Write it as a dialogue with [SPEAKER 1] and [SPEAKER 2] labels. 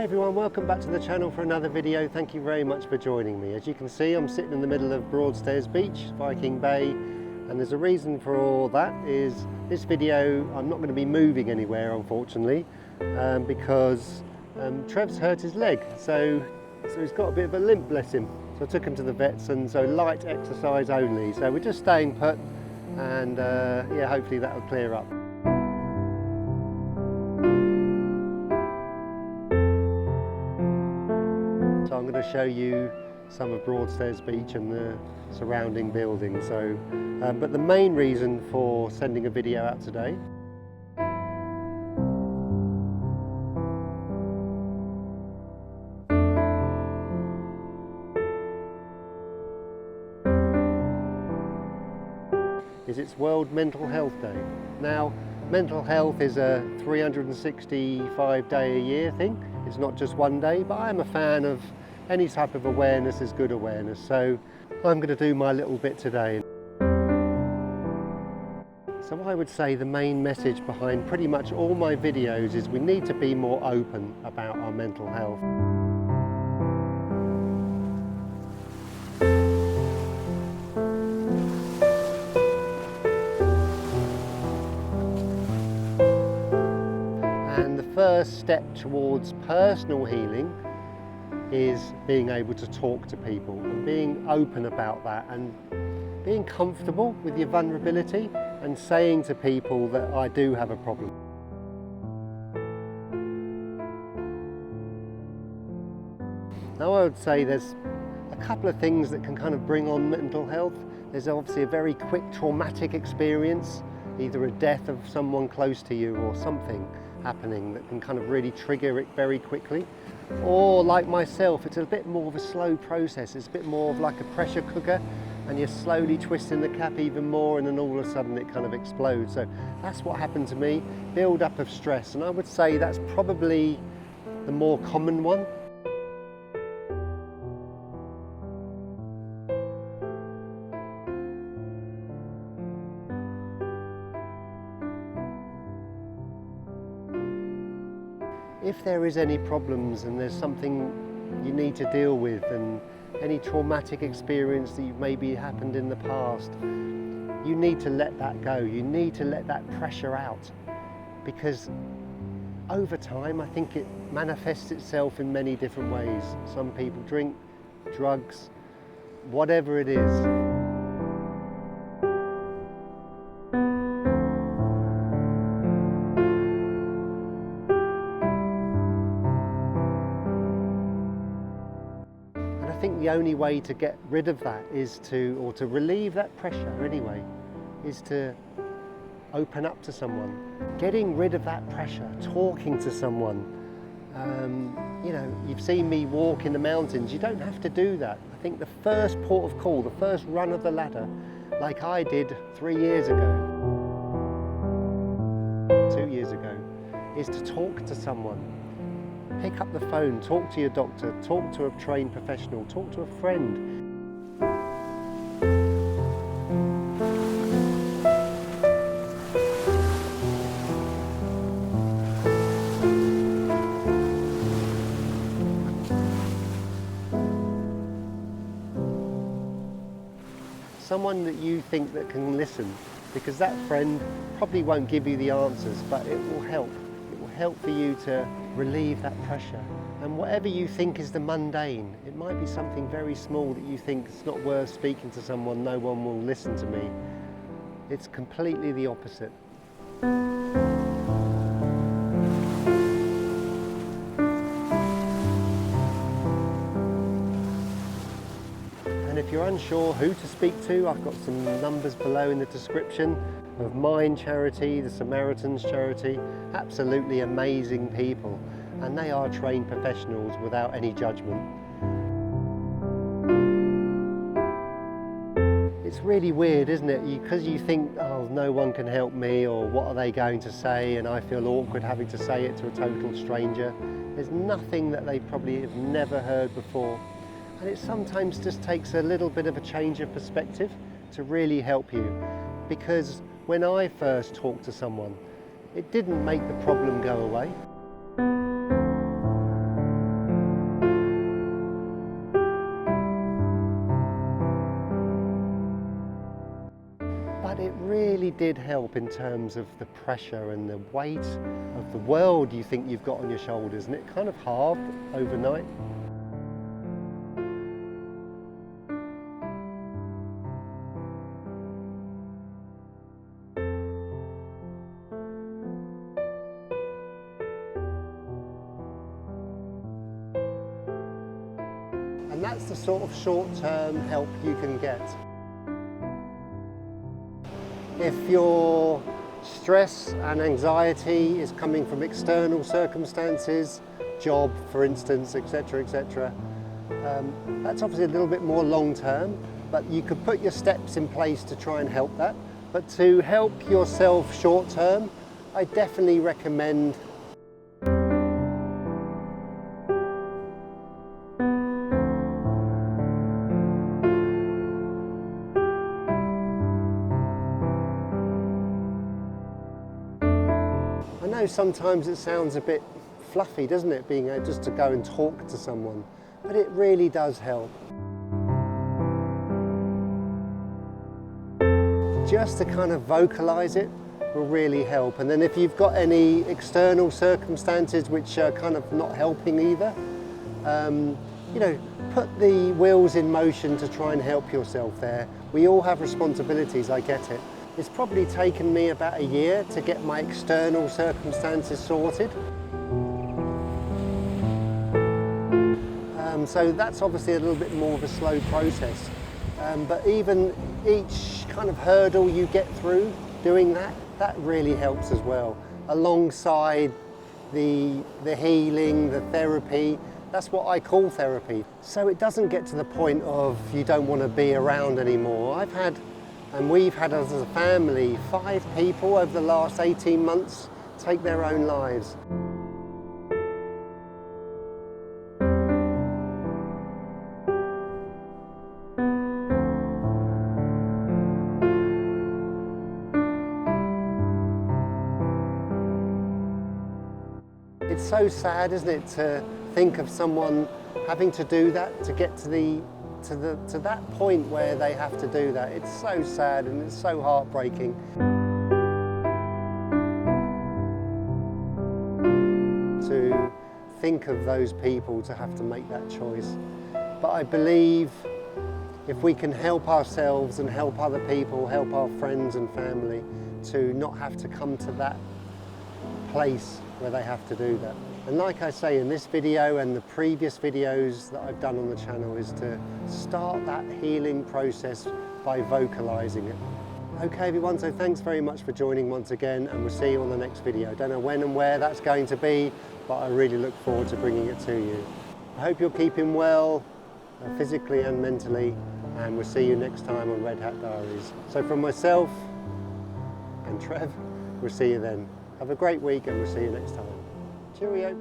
[SPEAKER 1] Hi everyone, welcome back to the channel for another video. Thank you very much for joining me. As you can see, I'm sitting in the middle of Broadstairs Beach, Viking Bay, and there's a reason for all that. Is this video, I'm not going to be moving anywhere unfortunately, because Trev's hurt his leg, so he's got a bit of a limp, bless him. So I took him to the vets, and so light exercise only. So we're just staying put, and yeah, hopefully that'll clear up. So I'm going to show you some of Broadstairs Beach and the surrounding buildings. So, but the main reason for sending a video out today is it's World Mental Health Day. Now, mental health is a 365-day-a-year thing. It's not just one day, but I'm a fan of any type of awareness is good awareness. So I'm going to do my little bit today. So I would say the main message behind pretty much all my videos is we need to be more open about our mental health. And the first step towards personal healing is being able to talk to people and being open about that and being comfortable with your vulnerability and saying to people that I do have a problem. Now I would say there's a couple of things that can kind of bring on mental health. There's obviously a very quick traumatic experience, either a death of someone close to you or something happening that can kind of really trigger it very quickly. Or like myself, it's a bit more of a slow process. It's a bit more of like a pressure cooker, and you're slowly twisting the cap even more, and then all of a sudden it kind of explodes. So that's what happened to me, build up of stress. And I would say that's probably the more common one. If there is any problems and there's something you need to deal with, and any traumatic experience that maybe happened in the past, you need to let that go. You need to let that pressure out, because over time I think it manifests itself in many different ways. Some people drink, drugs, whatever it is. I think the only way to get rid of that is or to relieve that pressure anyway, is to open up to someone. Getting rid of that pressure, talking to someone. You know, you've seen me walk in the mountains, you don't have to do that. I think the first port of call, the first run of the ladder, like I did 3 years ago, 2 years ago, is to talk to someone. Pick up the phone, talk to your doctor, talk to a trained professional, talk to a friend. Someone that you think that can listen, because that friend probably won't give you the answers, but it will help. It will help for you to relieve that pressure. And whatever you think is the mundane, it might be something very small that you think it's not worth speaking to someone, no one will listen to me. It's completely the opposite. And if you're unsure who to speak to, I've got some numbers below in the description of mine charity, the Samaritans charity. Absolutely amazing people, and they are trained professionals without any judgment. It's really weird, isn't it? Because you think, oh, no one can help me, or what are they going to say, and I feel awkward having to say it to a total stranger. There's nothing that they probably have never heard before. And it sometimes just takes a little bit of a change of perspective to really help you. Because when I first talked to someone, it didn't make the problem go away. really did help in terms of the pressure and the weight of the world you think you've got on your shoulders, and it kind of halved overnight. And that's the sort of short-term help you can get. If your stress and anxiety is coming from external circumstances, job for instance, etc., etc., that's obviously a little bit more long-term, but you could put your steps in place to try and help that. But to help yourself short-term, I definitely recommend I know sometimes it sounds a bit fluffy, doesn't it, being able just to go and talk to someone, but it really does help. Just to kind of vocalize it will really help. And then if you've got any external circumstances which are kind of not helping either, you know, put the wheels in motion to try and help yourself there. We all have responsibilities, I get it. It's probably taken me about a year to get my external circumstances sorted. So that's obviously a little bit more of a slow process. But even each kind of hurdle you get through doing that, that really helps as well. Alongside the healing, the therapy, that's what I call therapy. So it doesn't get to the point of you don't want to be around anymore. We've had as a family 5 people over the last 18 months take their own lives. It's so sad, isn't it, to think of someone having to do that, to get to that point where they have to do that. It's so sad and it's so heartbreaking. To think of those people to have to make that choice. But I believe if we can help ourselves and help other people, help our friends and family to not have to come to that place where they have to do that. And like I say in this video and the previous videos that I've done on the channel, is to start that healing process by vocalizing it. Okay everyone, so thanks very much for joining once again, and we'll see you on the next video. I don't know when and where that's going to be, but I really look forward to bringing it to you. I hope you're keeping well, physically and mentally, and we'll see you next time on Red Hat Diaries. So from myself and Trev, we'll see you then. Have a great week and we'll see you next time. Cheerio.